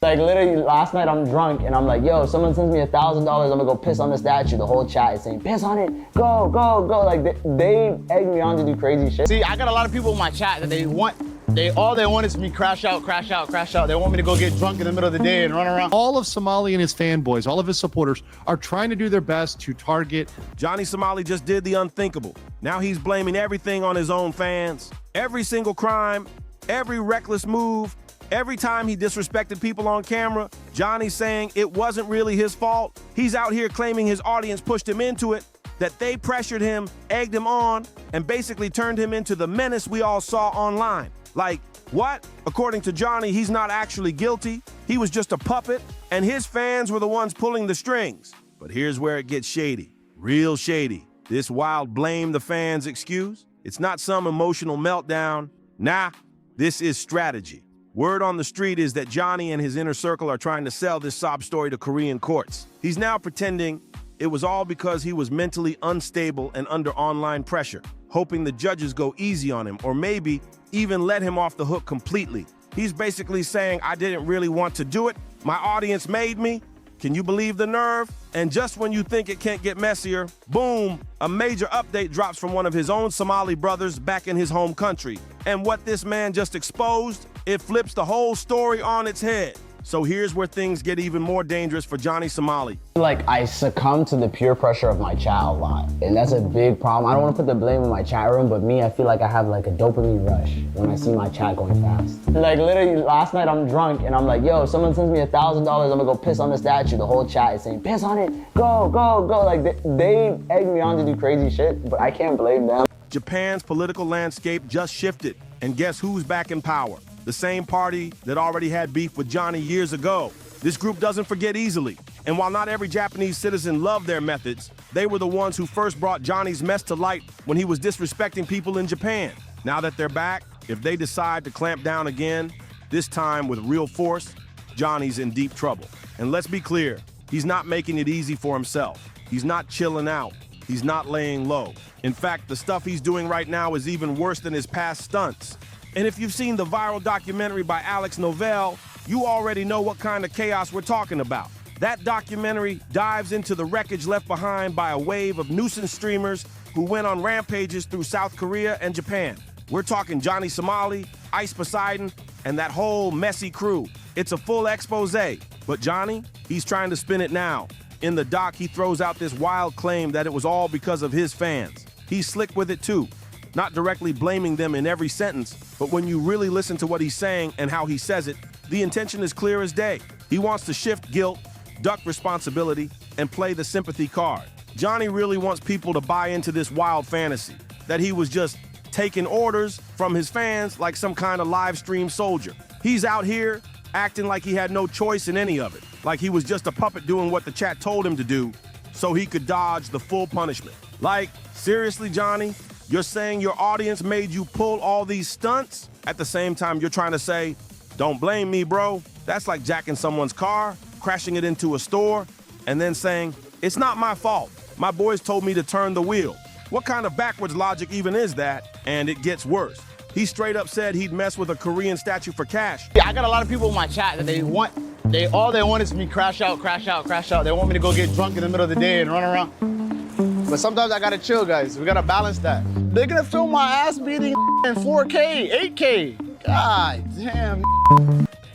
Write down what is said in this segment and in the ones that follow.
Like literally last night I'm drunk and I'm like, yo, someone sends me $1,000, I'm gonna go piss on the statue. The whole chat is saying, piss on it, go, go, go. Like they egg me on to do crazy shit. See, I got a lot of people in my chat that all they want is me crash out, crash out, crash out. They want me to go get drunk in the middle of the day and run around. All of Somali and his fanboys, all of his supporters are trying to do their best to target. Johnny Somali just did the unthinkable. Now he's blaming everything on his own fans. Every single crime, every reckless move, every time he disrespected people on camera, Johnny's saying it wasn't really his fault. He's out here claiming his audience pushed him into it, that they pressured him, egged him on, and basically turned him into the menace we all saw online. Like, what? According to Johnny, he's not actually guilty. He was just a puppet, and his fans were the ones pulling the strings. But here's where it gets shady, real shady. This wild blame the fans excuse, it's not some emotional meltdown. Nah, this is strategy. Word on the street is that Johnny and his inner circle are trying to sell this sob story to Korean courts. He's now pretending it was all because he was mentally unstable and under online pressure, hoping the judges go easy on him or maybe even let him off the hook completely. He's basically saying, I didn't really want to do it. My audience made me. Can you believe the nerve? And just when you think it can't get messier, boom, a major update drops from one of his own Somali brothers back in his home country. And what this man just exposed, it flips the whole story on its head. So here's where things get even more dangerous for Johnny Somali. Like I succumb to the peer pressure of my chat a lot, and that's a big problem. I don't want to put the blame in my chat room, but me, I feel like I have like a dopamine rush when I see my chat going fast. Like literally last night I'm drunk and I'm like, yo, someone sends me $1,000, I'm gonna go piss on the statue. The whole chat is saying, piss on it, go, go, go. Like they egg me on to do crazy shit, but I can't blame them. Japan's political landscape just shifted, and guess who's back in power? The same party that already had beef with Johnny years ago. This group doesn't forget easily. And while not every Japanese citizen loved their methods, they were the ones who first brought Johnny's mess to light when he was disrespecting people in Japan. Now that they're back, if they decide to clamp down again, this time with real force, Johnny's in deep trouble. And let's be clear, he's not making it easy for himself. He's not chilling out. He's not laying low. In fact, the stuff he's doing right now is even worse than his past stunts. And if you've seen the viral documentary by Alex Novell, you already know what kind of chaos we're talking about. That documentary dives into the wreckage left behind by a wave of nuisance streamers who went on rampages through South Korea and Japan. We're talking Johnny Somali, Ice Poseidon, and that whole messy crew. It's a full expose, but Johnny, he's trying to spin it now. In the doc, he throws out this wild claim that it was all because of his fans. He's slick with it too. Not directly blaming them in every sentence, but when you really listen to what he's saying and how he says it, the intention is clear as day. He wants to shift guilt, duck responsibility, and play the sympathy card. Johnny really wants people to buy into this wild fantasy, that he was just taking orders from his fans like some kind of live stream soldier. He's out here acting like he had no choice in any of it, like he was just a puppet doing what the chat told him to do so he could dodge the full punishment. Like, seriously, Johnny? You're saying your audience made you pull all these stunts? At the same time, you're trying to say, don't blame me, bro. That's like jacking someone's car, crashing it into a store, and then saying, it's not my fault. My boys told me to turn the wheel. What kind of backwards logic even is that? And it gets worse. He straight up said he'd mess with a Korean statue for cash. I got a lot of people in my chat that all they want is me crash out, crash out, crash out. They want me to go get drunk in the middle of the day and run around. But sometimes I gotta chill, guys. We gotta balance that. They're gonna film my ass beating in 4K, 8K. God damn.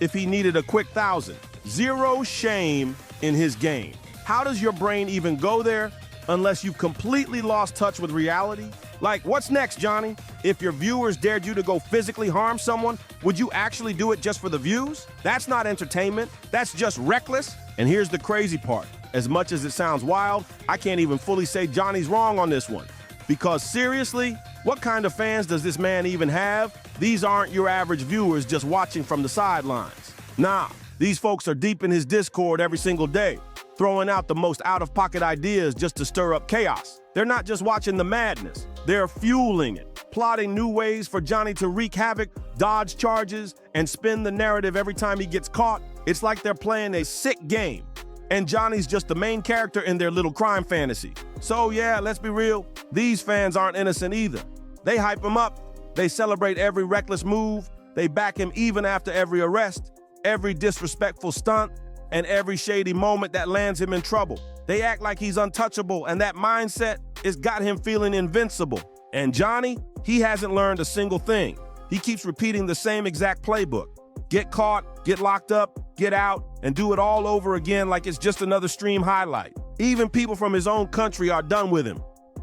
If he needed a quick 1,000, zero shame in his game. How does your brain even go there unless you've completely lost touch with reality? Like, what's next, Johnny? If your viewers dared you to go physically harm someone, would you actually do it just for the views? That's not entertainment. That's just reckless. And here's the crazy part. As much as it sounds wild, I can't even fully say Johnny's wrong on this one. Because seriously, what kind of fans does this man even have? These aren't your average viewers just watching from the sidelines. Nah, these folks are deep in his Discord every single day, throwing out the most out-of-pocket ideas just to stir up chaos. They're not just watching the madness, they're fueling it, plotting new ways for Johnny to wreak havoc, dodge charges, and spin the narrative every time he gets caught. It's like they're playing a sick game. And Johnny's just the main character in their little crime fantasy. So yeah, let's be real, these fans aren't innocent either. They hype him up, they celebrate every reckless move, they back him even after every arrest, every disrespectful stunt, and every shady moment that lands him in trouble. They act like he's untouchable, and that mindset has got him feeling invincible. And Johnny, he hasn't learned a single thing. He keeps repeating the same exact playbook. Get caught, get locked up, get out, and do it all over again like it's just another stream highlight. Even people from his own country are done with him.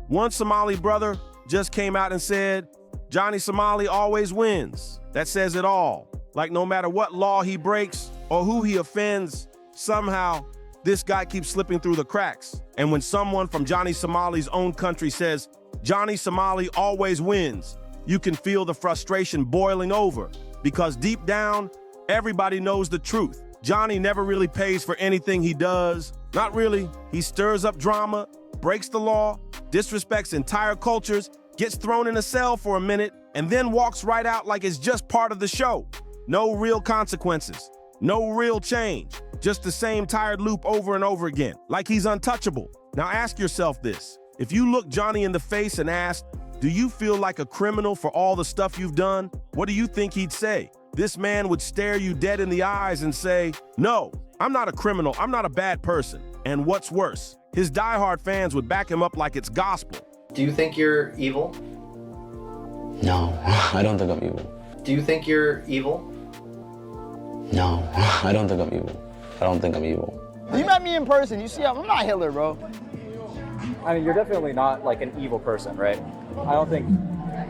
One Somali brother just came out and said, Johnny Somali always wins. That says it all. Like no matter what law he breaks or who he offends, somehow this guy keeps slipping through the cracks. And when someone from Johnny Somali's own country says, Johnny Somali always wins, you can feel the frustration boiling over, because deep down, everybody knows the truth. Johnny never really pays for anything he does. Not really. He stirs up drama, breaks the law, disrespects entire cultures, gets thrown in a cell for a minute, and then walks right out like it's just part of the show. No real consequences, no real change, just the same tired loop over and over again, like he's untouchable. Now ask yourself this. If you look Johnny in the face and ask, do you feel like a criminal for all the stuff you've done? What do you think he'd say? This man would stare you dead in the eyes and say, no, I'm not a criminal, I'm not a bad person. And what's worse, his diehard fans would back him up like it's gospel. Do you think you're evil? No, I don't think I'm evil. Do you think you're evil? No, I don't think I'm evil. I don't think I'm evil. You met me in person. You see, I'm not Hitler, bro. I mean, you're definitely not like an evil person, right? I don't think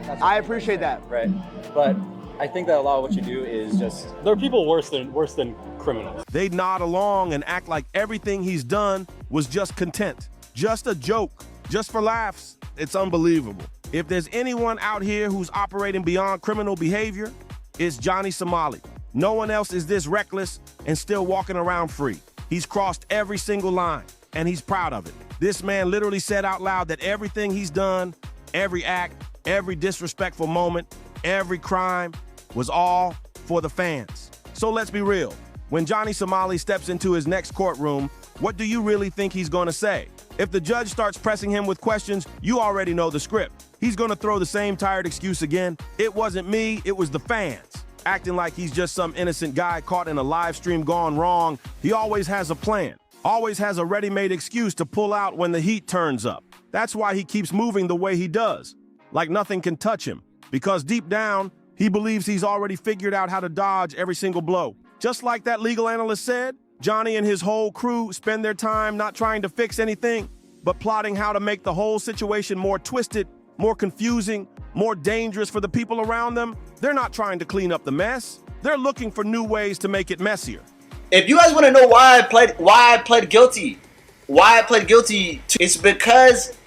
that's I appreciate that. right. But I think that a lot of what you do is just There are people worse than criminals. They nod along and act like everything he's done was just content, just a joke, just for laughs. It's unbelievable. If there's anyone out here who's operating beyond criminal behavior, it's Johnny Somali. No one else is this reckless and still walking around free. He's crossed every single line, and he's proud of it. This man literally said out loud that everything he's done, every act, every disrespectful moment, every crime was all for the fans. So let's be real. When Johnny Somali steps into his next courtroom, what do you really think he's gonna say? If the judge starts pressing him with questions, you already know the script. He's gonna throw the same tired excuse again. It wasn't me, it was the fans. Acting like he's just some innocent guy caught in a live stream gone wrong. He always has a plan, always has a ready-made excuse to pull out when the heat turns up. That's why he keeps moving the way he does, like nothing can touch him, because deep down, he believes he's already figured out how to dodge every single blow. Just like that legal analyst said, Johnny and his whole crew spend their time not trying to fix anything, but plotting how to make the whole situation more twisted, more confusing, more dangerous for the people around them. They're not trying to clean up the mess. They're looking for new ways to make it messier. If you guys want to know why I pled guilty, it's because,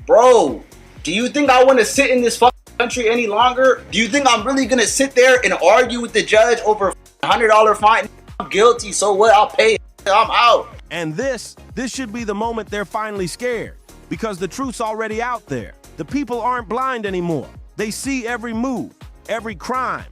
bro, do you think I want to sit in this fucking country any longer? Do you think I'm really gonna sit there and argue with the judge over a $100 fine? I'm guilty, so what? I'll pay it. I'm out. And this should be the moment they're finally scared, because the truth's already out there. The people aren't blind anymore. They see every move, every crime,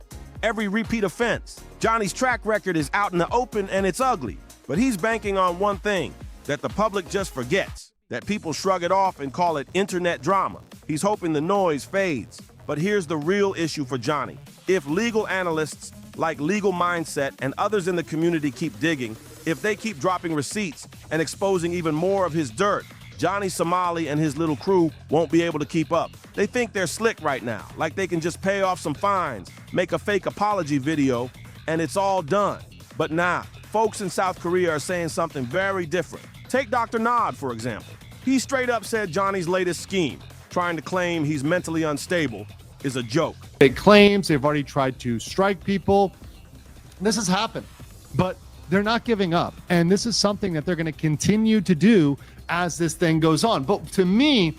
every repeat offense. Johnny's track record is out in the open and it's ugly, but he's banking on one thing, that the public just forgets, that people shrug it off and call it internet drama. He's hoping the noise fades. But here's the real issue for Johnny. If legal analysts like Legal Mindset and others in the community keep digging, if they keep dropping receipts and exposing even more of his dirt, Johnny Somali and his little crew won't be able to keep up. They think they're slick right now, like they can just pay off some fines, make a fake apology video, and it's all done. But nah, folks in South Korea are saying something very different. Take Dr. Nod, for example. He straight up said Johnny's latest scheme, trying to claim he's mentally unstable, is a joke. Big claims, they've already tried to strike people. This has happened, but they're not giving up. And this is something that they're going to continue to do as this thing goes on. But to me,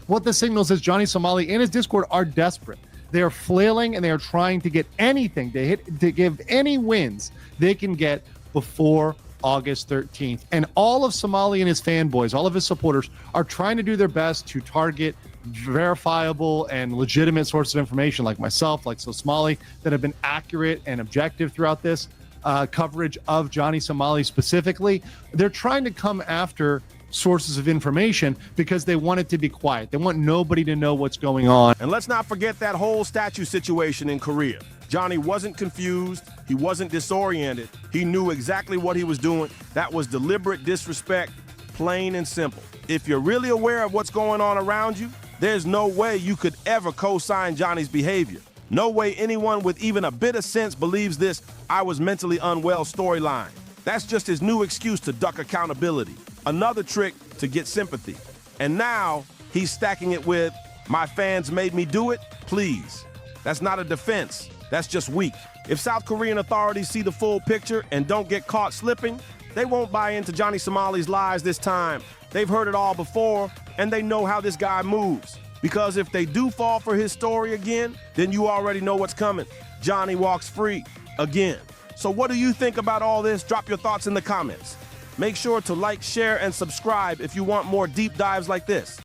what this signals is Johnny Somali and his Discord are desperate. They are flailing and they are trying to get anything to give any wins they can get before August 13th. And all of Somali and his fanboys, all of his supporters are trying to do their best to target verifiable and legitimate sources of information like myself, like Somali, that have been accurate and objective throughout this coverage of Johnny Somali specifically. They're trying to come after sources of information because they want it to be quiet. They want nobody to know what's going on. And let's not forget that whole statue situation in Korea. Johnny wasn't confused. He wasn't disoriented. He knew exactly what he was doing. That was deliberate disrespect, plain and simple. If you're really aware of what's going on around you, there's no way you could ever co-sign Johnny's behavior. No way anyone with even a bit of sense believes this "I was mentally unwell" storyline. That's just his new excuse to duck accountability. Another trick to get sympathy. And now he's stacking it with "my fans made me do it." Please. That's not a defense. That's just weak. If South Korean authorities see the full picture and don't get caught slipping, they won't buy into Johnny Somali's lies this time. They've heard it all before, and they know how this guy moves. Because if they do fall for his story again, then you already know what's coming. Johnny walks free again. So what do you think about all this? Drop your thoughts in the comments. Make sure to like, share, and subscribe if you want more deep dives like this.